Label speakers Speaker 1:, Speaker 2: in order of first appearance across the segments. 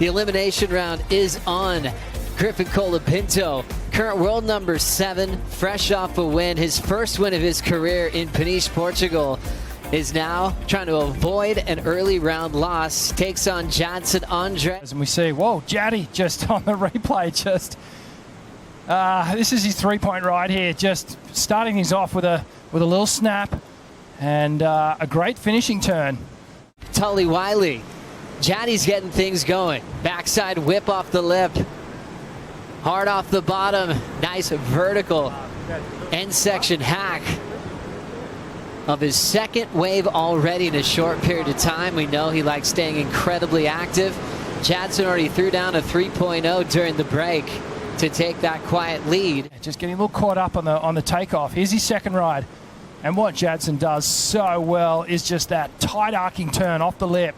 Speaker 1: The elimination round is on. Griffin Colapinto, current world number 7, fresh off a win. His first win of his career in Peniche, Portugal, is now trying to avoid an early round loss. Takes on Jadson Andre.
Speaker 2: And we see, whoa, Jaddy just on the replay, this is his three-point ride here, just starting things off with a little snap and a great finishing turn.
Speaker 1: Tully, Wylie. Jaddy's getting things going. Backside whip off the lip. Hard off the bottom. Nice vertical end section hack of his second wave already in a short period of time. We know he likes staying incredibly active. Jadson already threw down a 3.0 during the break to take that quiet lead.
Speaker 2: Just getting a little caught up on the takeoff. Here's his second ride. And what Jadson does so well is just that tight arcing turn off the lip.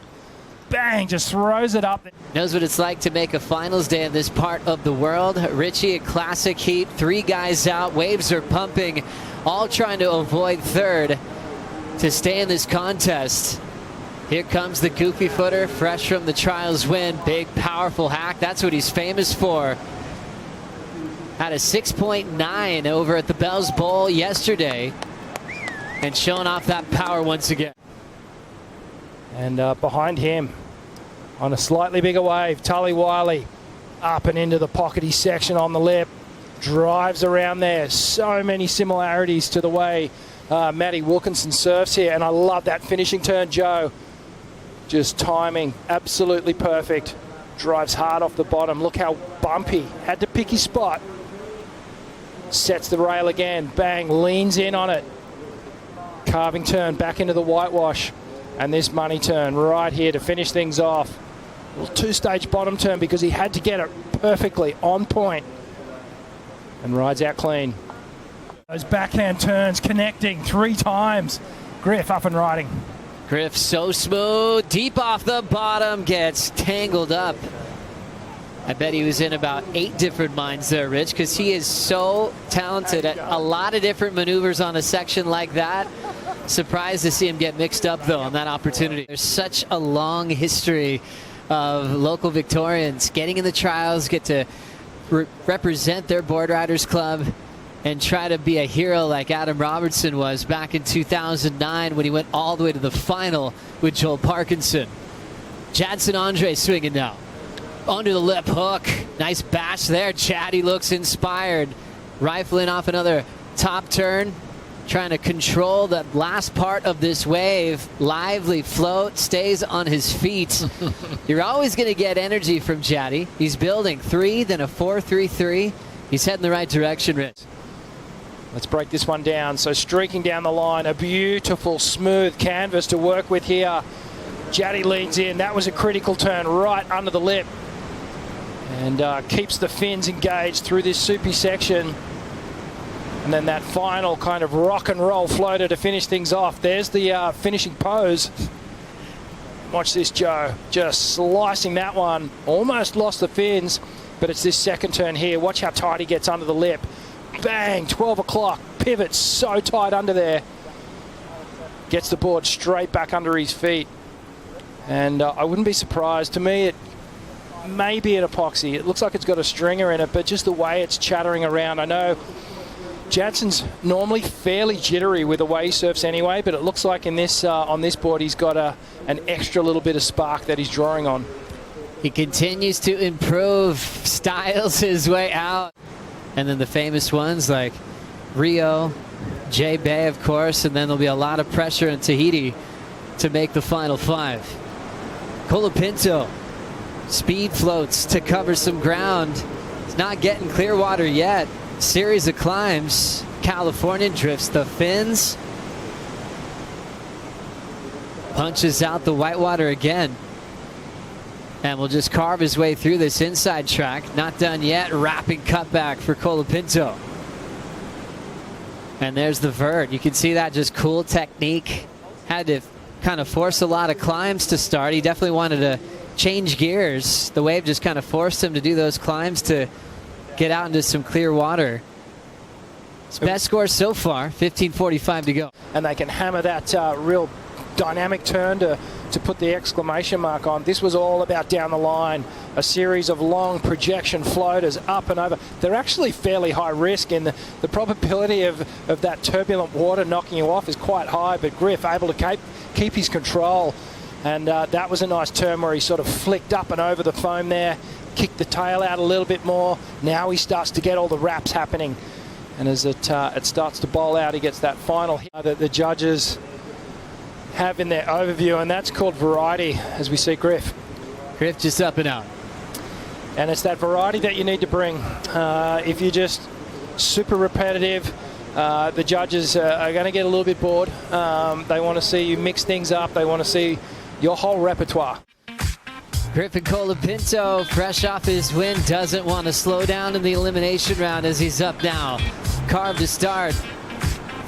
Speaker 2: Bang, just throws it up.
Speaker 1: Knows what it's like to make a finals day in this part of the world. Richie, a classic heat. 3 guys out. Waves are pumping. All trying to avoid third to stay in this contest. Here comes the goofy footer, fresh from the trials win. Big, powerful hack. That's what he's famous for. Had a 6.9 over at the Bells Bowl yesterday. And showing off that power once again.
Speaker 2: And behind him, on a slightly bigger wave, Tully Wylie up and into the pockety section on the lip. Drives around there. So many similarities to the way Matty Wilkinson surfs here. And I love that finishing turn, Joe. Just timing, absolutely perfect. Drives hard off the bottom. Look how bumpy. Had to pick his spot. Sets the rail again. Bang, leans in on it. Carving turn back into the whitewash. And this money turn right here to finish things off. A little 2-stage bottom turn because he had to get it perfectly on point. And rides out clean. Those backhand turns connecting 3 times. Griff up and riding.
Speaker 1: Griff so smooth, deep off the bottom, gets tangled up. I bet he was in about 8 different minds there, Rich, because he is so talented at a lot of different maneuvers on a section like that. Surprised to see him get mixed up, though, on that opportunity. There's such a long history of local Victorians getting in the trials, get to represent their board riders club and try to be a hero like Adam Robertson was back in 2009 when he went all the way to the final with Joel Parkinson. Jadson Andre swinging now. Under the lip hook. Nice bash there. Chatty looks inspired. Rifling off another top turn. Trying to control the last part of this wave. Lively float. Stays on his feet. You're always going to get energy from Chatty. He's building 3, then a 4-3-3. He's heading the right direction, Rich.
Speaker 2: Let's break this one down. So streaking down the line. A beautiful, smooth canvas to work with here. Chatty leans in. That was a critical turn right under the lip. And keeps the fins engaged through this soupy section. And then that final kind of rock and roll floater to finish things off. There's the finishing pose. Watch this, Joe. Just slicing that one. Almost lost the fins, but it's this second turn here. Watch how tight he gets under the lip. Bang, 12 o'clock. Pivots so tight under there. Gets the board straight back under his feet. And I wouldn't be surprised. To me, it may be an epoxy. It looks like it's got a stringer in it, but just the way it's chattering around. I know Jadson's normally fairly jittery with the way he surfs anyway, but it looks like in this on this board he's got an extra little bit of spark that he's drawing on.
Speaker 1: He continues to improve, styles his way out. And then the famous ones like Rio, J Bay, of course, and then there'll be a lot of pressure in Tahiti to make the final 5. Colapinto speed floats to cover some ground. He's not getting clear water yet. Series of climbs. Californian drifts the fins. Punches out the whitewater again. And will just carve his way through this inside track. Not done yet. Wrapping cutback for Colapinto. And there's the vert. You can see that just cool technique. Had to kind of force a lot of climbs to start. He definitely wanted to change gears. The wave just kind of forced him to do those climbs to get out into some clear water. His best score so far, 15:45 to go.
Speaker 2: And they can hammer that real dynamic turn to to put the exclamation mark on. This was all about down the line, a series of long projection floaters up and over. They're actually fairly high risk, and the probability of that turbulent water knocking you off is quite high, but Griff able to keep his control. And that was a nice turn where he sort of flicked up and over the foam there, kicked the tail out a little bit more. Now he starts to get all the wraps happening. And as it starts to bowl out, he gets that final hit that the judges have in their overview, and that's called variety, as we see Griff.
Speaker 1: Griff just up and out.
Speaker 2: And it's that variety that you need to bring. If you're just super repetitive, the judges are going to get a little bit bored. They want to see you mix things up. They want to see your whole repertoire.
Speaker 1: Griffin Colapinto, fresh off his win, doesn't want to slow down in the elimination round as he's up now. Carved to start.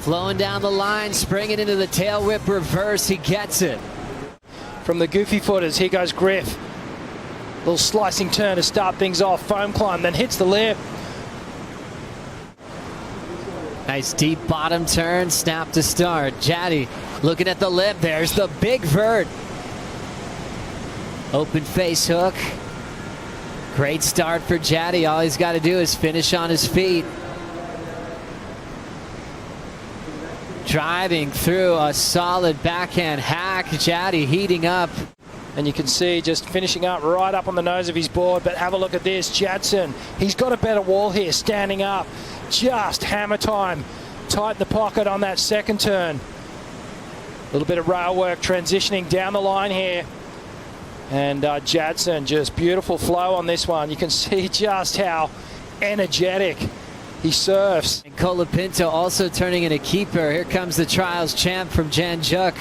Speaker 1: Flowing down the line, springing into the tail whip reverse. He gets it.
Speaker 2: From the goofy footers, here goes Griff. Little slicing turn to start things off. Foam climb, then hits the lip.
Speaker 1: Nice deep bottom turn, snap to start. Jaddy looking at the lip. There's the big vert. Open face hook. Great start for Jaddy. All he's got to do is finish on his feet. Driving through a solid backhand hack. Jaddy heating up.
Speaker 2: And you can see just finishing up right up on the nose of his board. But have a look at this. Jadson, he's got a better wall here, standing up. Just hammer time. Tighten the pocket on that second turn. A little bit of rail work transitioning down the line here. And Jadson, just beautiful flow on this one. You can see just how energetic he surfs.
Speaker 1: And Colapinto also turning in a keeper. Here comes the trials champ from Jan Juk,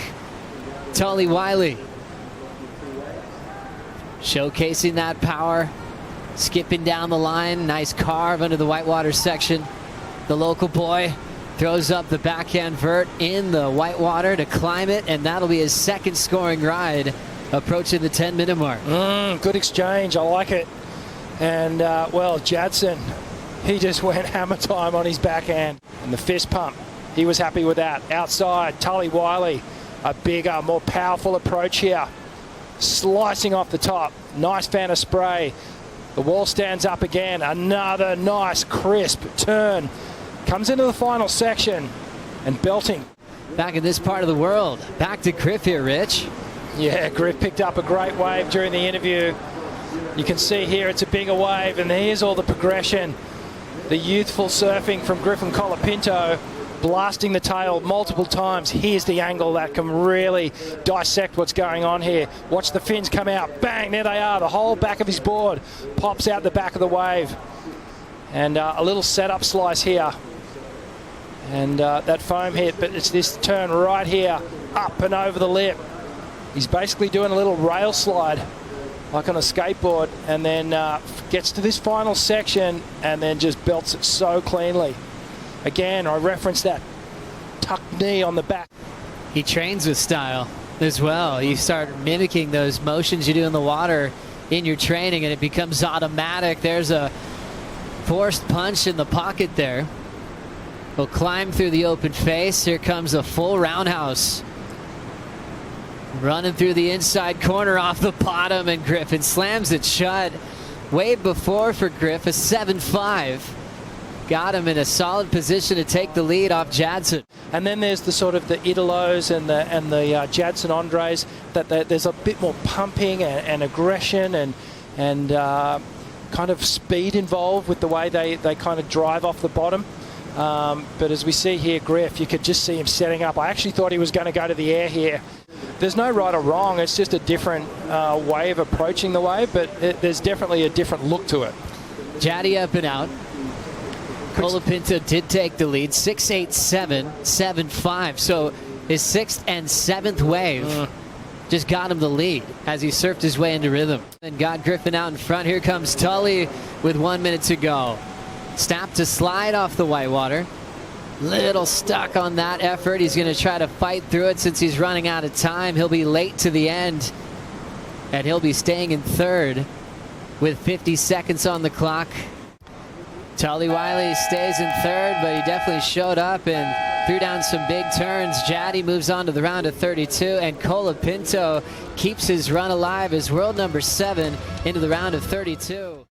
Speaker 1: Tully Wylie. Showcasing that power, skipping down the line. Nice carve under the whitewater section. The local boy throws up the backhand vert in the whitewater to climb it, and that'll be his second scoring ride, approaching the 10-minute mark.
Speaker 2: Good exchange. I like it. And, well, Jadson, he just went hammer time on his backhand. And the fist pump, he was happy with that. Outside, Tully Wylie, a bigger, more powerful approach here. Slicing off the top. Nice fan of spray. The wall stands up again. Another nice, crisp turn. Comes into the final section and belting.
Speaker 1: Back in this part of the world. Back to Griff here, Rich.
Speaker 2: Yeah, Griff picked up a great wave during the interview. You can see here it's a bigger wave, and here's all the progression. The youthful surfing from Griffin Colapinto, blasting the tail multiple times. Here's the angle that can really dissect what's going on here. Watch the fins come out. Bang, there they are. The whole back of his board pops out the back of the wave. And a little setup slice here. And that foam hit, but it's this turn right here, up and over the lip. He's basically doing a little rail slide, like on a skateboard, and then gets to this final section and then just belts it so cleanly. Again, I referenced that tucked knee on the back.
Speaker 1: He trains with style as well. You start mimicking those motions you do in the water in your training, and it becomes automatic. There's a forced punch in the pocket there. He'll climb through the open face. Here comes a full roundhouse. Running through the inside corner off the bottom, and Griffin slams it shut. Way before for Griff, a 7-5. Got him in a solid position to take the lead off Jadson.
Speaker 2: And then there's the sort of the Italos and the Jadson Andres, that there's a bit more pumping and aggression and kind of speed involved with the way they kind of drive off the bottom. But as we see here, Griff, you could just see him setting up. I actually thought he was going to go to the air here. There's no right or wrong. It's just a different way of approaching the wave, but there's definitely a different look to it.
Speaker 1: Jaddy up and out. Colapinto did take the lead, 6-8-7, 7-5. So his sixth and seventh wave just got him the lead as he surfed his way into rhythm. And got Griffin out in front. Here comes Tully with 1 minute to go. Snap to slide off the whitewater. Little stuck on that effort. He's going to try to fight through it since he's running out of time. He'll be late to the end, and he'll be staying in third with 50 seconds on the clock. Tully Wylie stays in third, but he definitely showed up and threw down some big turns. Jaddy moves on to the round of 32, and Colapinto keeps his run alive as world number 7 into the round of 32.